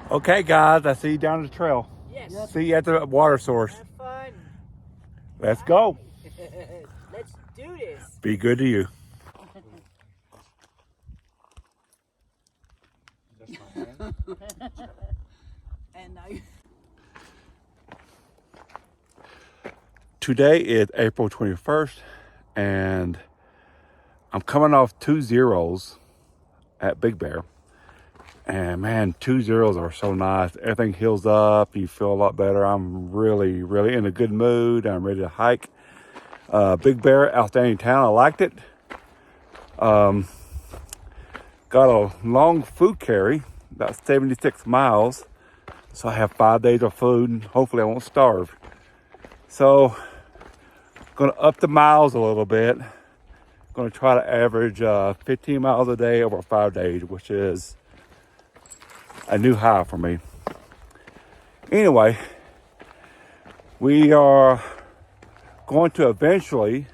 Okay, guys, I see you down the trail. Yes. See you at the water source. Have fun. Let's go. Let's do this. Be good to you. And now Today is April 21st, and I'm coming off 2 zeros at Big Bear. And man, 2 zeros are so nice. Everything heals up. You feel a lot better. I'm really, really in a good mood. I'm ready to hike. Big Bear, outstanding town. I liked it. Got a long food carry, about 76 miles. So I have 5 days of food, and hopefully I won't starve. So, gonna up the miles a little bit. Gonna try to average 15 miles a day over 5 days, which is a new high for me. Anyway, we are going to eventually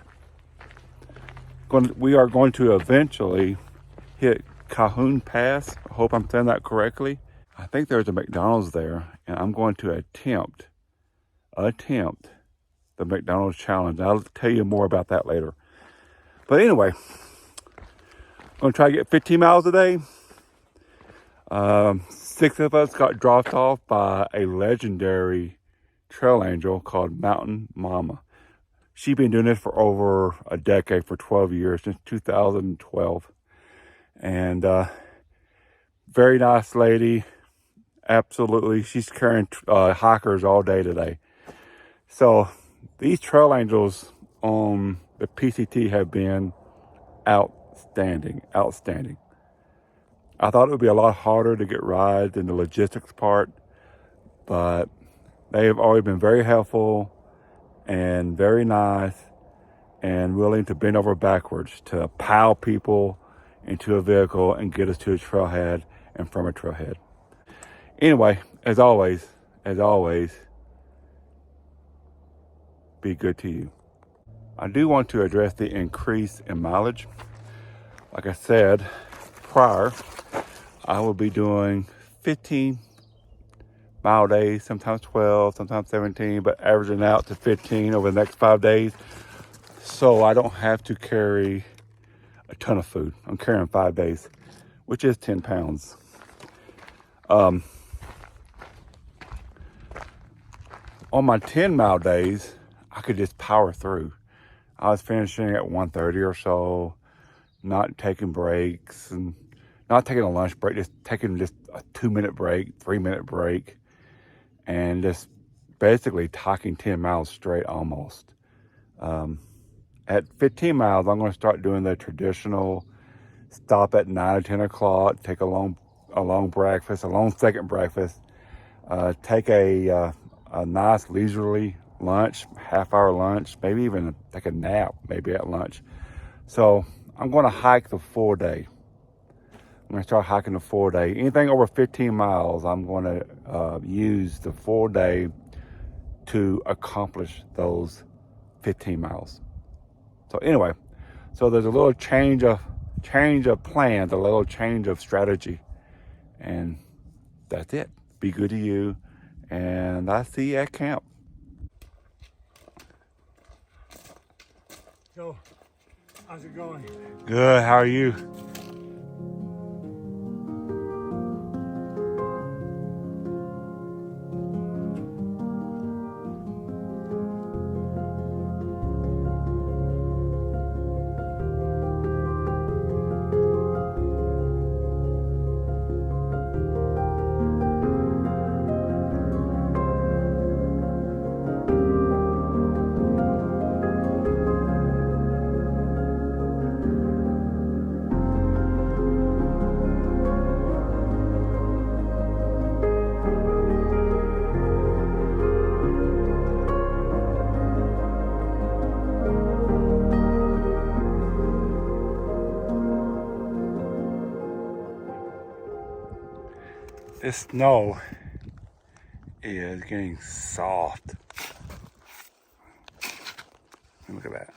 hit Cahoon Pass. I hope I'm saying that correctly. I think there's a McDonald's there, and I'm going to attempt the McDonald's challenge. I'll tell you more about that later. But anyway, I'm going to try to get 15 miles a day. 6 of us got dropped off by a legendary trail angel called Mountain Mama. She's been doing this for over a decade, for 12 years, since 2012. And very nice lady. Absolutely. She's carrying hikers all day today. So these trail angels on the PCT have been outstanding. I thought it would be a lot harder to get rides in the logistics part, but they have always been very helpful and very nice and willing to bend over backwards to pile people into a vehicle and get us to a trailhead and from a trailhead. Anyway, as always, be good to you. I do want to address the increase in mileage. Like I said prior, I will be doing 15 mile days, sometimes 12, sometimes 17, but averaging out to 15 over the next 5 days. So I don't have to carry a ton of food. I'm carrying 5 days, which is 10 pounds. On my 10 mile days, I could just power through. I was finishing at 1:30 or so, not taking breaks and not taking a lunch break, just taking just a 2-minute break, 3-minute break, and just basically talking 10 miles straight almost. At 15 miles, I'm going to start doing the traditional stop at 9 or 10 o'clock, take a long breakfast, a long second breakfast, take a nice leisurely lunch, half-hour lunch, maybe even take a nap, maybe at lunch. So I'm going to hike the 4-day. I'm going to start hiking the 4-day. Anything over 15 miles, I'm going to use the 4-day to accomplish those 15 miles. So anyway, so there's a little change of plans, a little change of strategy, and that's it. Be good to you, and I see you at camp. So, how's it going? Good. How are you? This snow is getting soft. Look at that.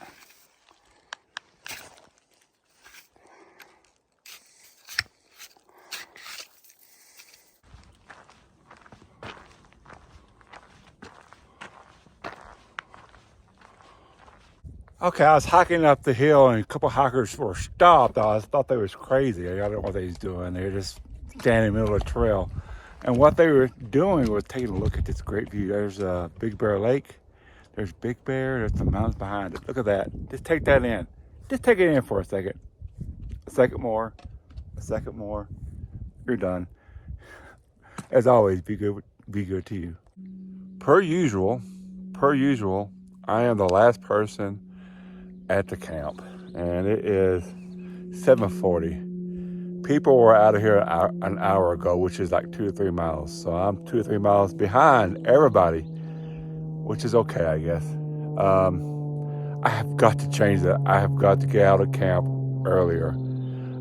Okay, I was hiking up the hill and a couple hikers were stopped. I thought they was crazy. I don't know what they was doing. They were just standing in the middle of the trail. And what they were doing was taking a look at this great view. There's Big Bear Lake. There's Big Bear. There's the mountains behind it. Look at that. Just take that in. Just take it in for a second. A second more. A second more. You're done. As always, be good to you. Per usual, I am the last person at the camp, and it is 7:40. People were out of here an hour ago, which is like 2 or 3 miles. So I'm 2 or 3 miles behind everybody, which is okay, I guess. I have got to change that. I have got to get out of camp earlier.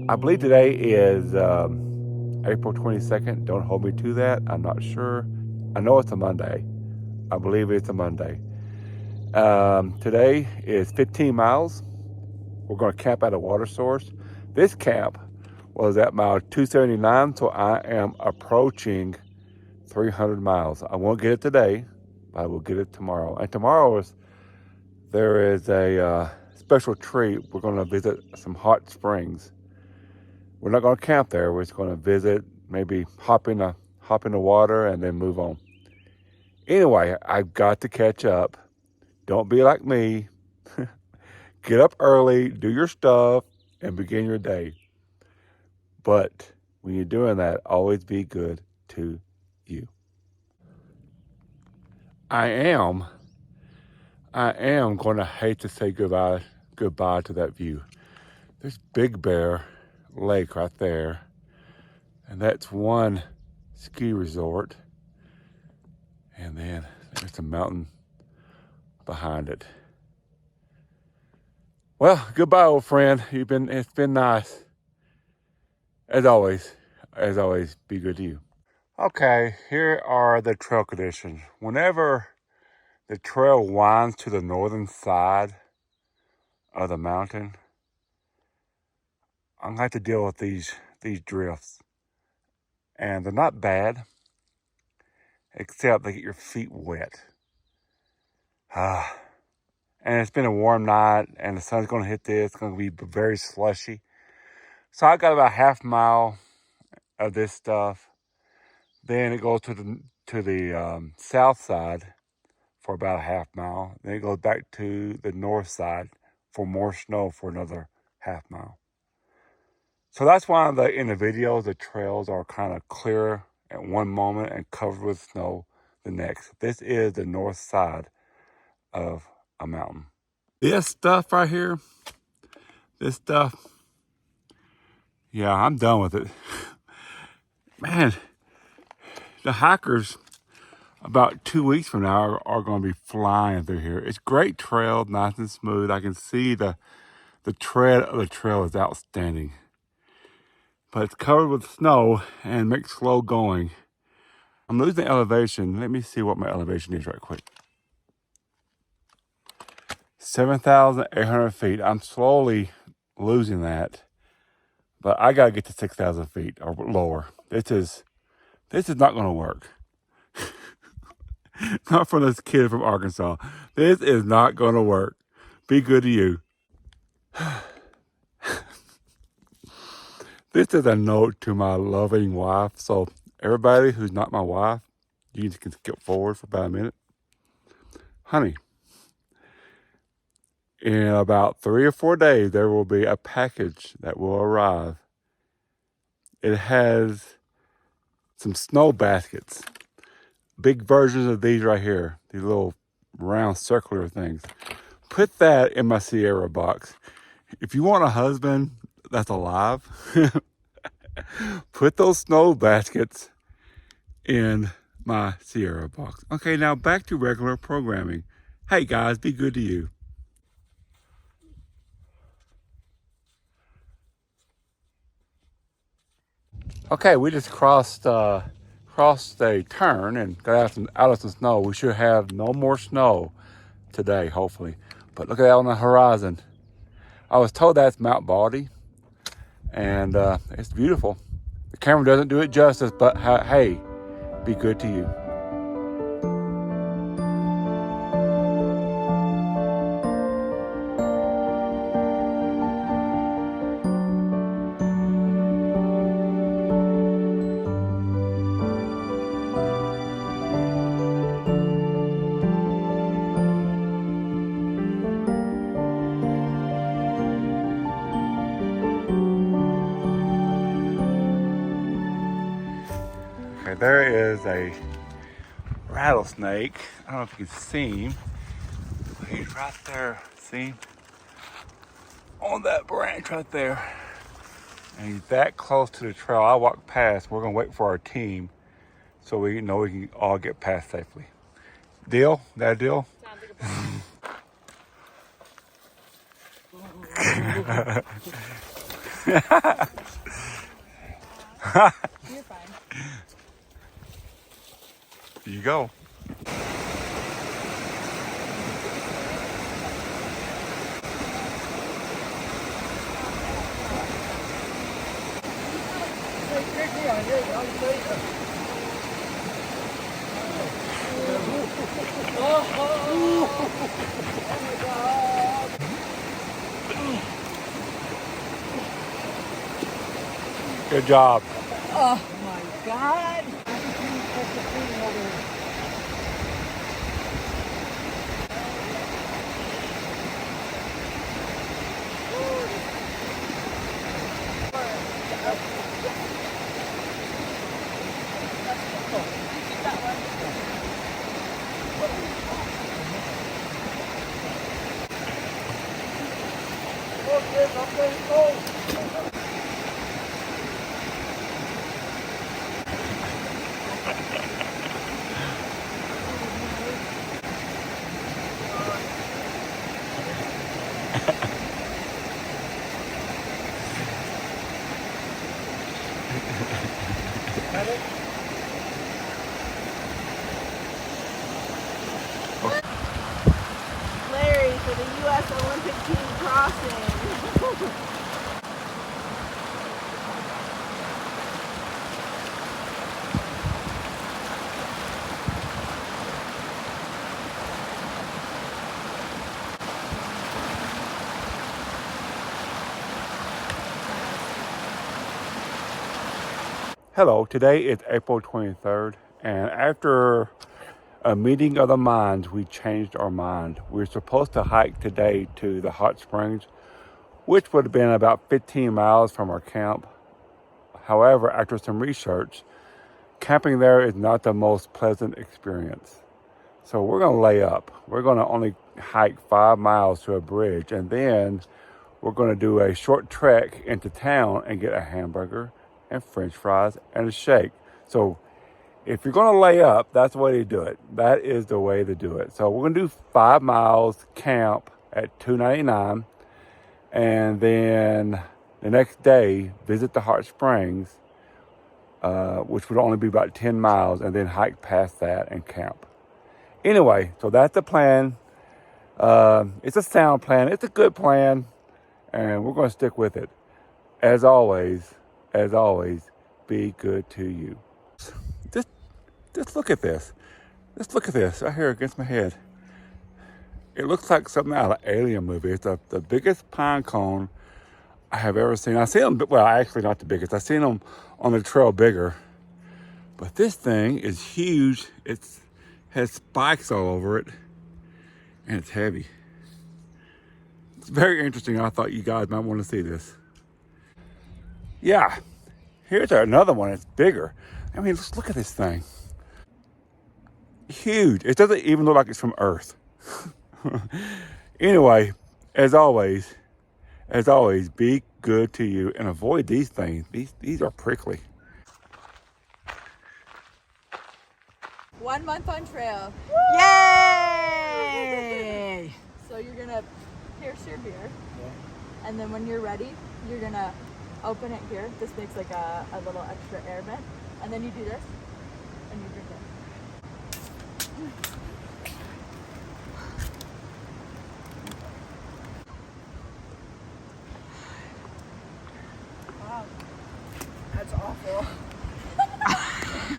I believe today is April 22nd. Don't hold me to that. I'm not sure. I know it's a Monday. I believe it's a Monday. Today is 15 miles. We're going to camp at a water source. This camp was at mile 279, so I am approaching 300 miles. I won't get it today, but I will get it tomorrow. And tomorrow there is a special treat. We're going to visit some hot springs. We're not going to camp there. We're just going to visit, maybe hop in the water and then move on. Anyway, I've got to catch up. Don't be like me. Get up early, do your stuff, and begin your day. But when you're doing that, always be good to you. I am going to hate to say goodbye to that view. There's Big Bear Lake right there, and that's one ski resort. And then there's a mountain behind it. Well, goodbye, old friend. It's been nice. As always, be good to you. Okay, here are the trail conditions. Whenever the trail winds to the northern side of the mountain, I'm going to have to deal with these drifts. And they're not bad, except they get your feet wet. And it's been a warm night, and the sun's going to hit this. It's going to be very slushy. So I got about a half mile of this stuff. Then it goes to the south side for about a half mile. Then it goes back to the north side for more snow for another half mile. So that's why in the videos, the trails are kind of clear at one moment and covered with snow the next. This is the north side of a mountain. This stuff right here, yeah, I'm done with it. Man, the hikers about 2 weeks from now are going to be flying through here. It's great trail, nice and smooth. I can see the tread of the trail is outstanding. But it's covered with snow and makes slow going. I'm losing elevation. Let me see what my elevation is right quick. 7,800 feet. I'm slowly losing that. But I got to get to 6,000 feet or lower. This is not going to work. Not for this kid from Arkansas. This is not going to work. Be good to you. This is a note to my loving wife. So everybody who's not my wife, you can skip forward for about a minute. Honey, in about 3 or 4 days, there will be a package that will arrive. It has some snow baskets. Big versions of these right here. These little round circular things. Put that in my Sierra box. If you want a husband that's alive, put those snow baskets in my Sierra box. Okay, now back to regular programming. Hey guys, be good to you. Okay, we just crossed a turn and got out of some snow. We should have no more snow today, hopefully. But look at that on the horizon. I was told that's Mount Baldy, and it's beautiful. The camera doesn't do it justice, but hey, be good to you. Okay, there is a rattlesnake. I don't know if you can see him. But he's right there. See him? On that branch right there. And he's that close to the trail. I walked past. We're gonna wait for our team so we know we can all get past safely. Deal? That a deal? Sounds like a plan. You're fine. Here you go. Good job. Oh my God. Larry for the U.S. Olympic team crossing. Hello, today is April 23rd, and after a meeting of the minds, we changed our mind. We were supposed to hike today to the hot springs, which would have been about 15 miles from our camp. However, after some research, camping there is not the most pleasant experience. So we're going to lay up. We're going to only hike 5 miles to a bridge, and then we're going to do a short trek into town and get a hamburger and french fries and a shake. So if you're going to lay up, that's the way to do it. That is the way to do it. So we're going to do 5 miles, camp at $2.99, and then the next day visit the hot springs, which would only be about 10 miles, and then hike past that and camp. Anyway, so that's the plan. It's a sound plan. It's a good plan, and we're going to stick with it. As always, be good to you. Just look at this. Just look at this right here against my head. It looks like something out of an Alien movie. It's the biggest pine cone I have ever seen. I've seen them, well, actually not the biggest. I've seen them on the trail bigger. But this thing is huge. It has spikes all over it, and it's heavy. It's very interesting. I thought you guys might want to see this. Yeah, here's another one. It's bigger. I mean, just look at this thing. Huge. It doesn't even look like it's from Earth. Anyway, as always, be good to you and avoid these things. These are prickly. 1 month on trail. Yay! So you're gonna pierce your beer, and then when you're ready, you're gonna open it here. This makes like a little extra air vent, and then you do this, and you drink it.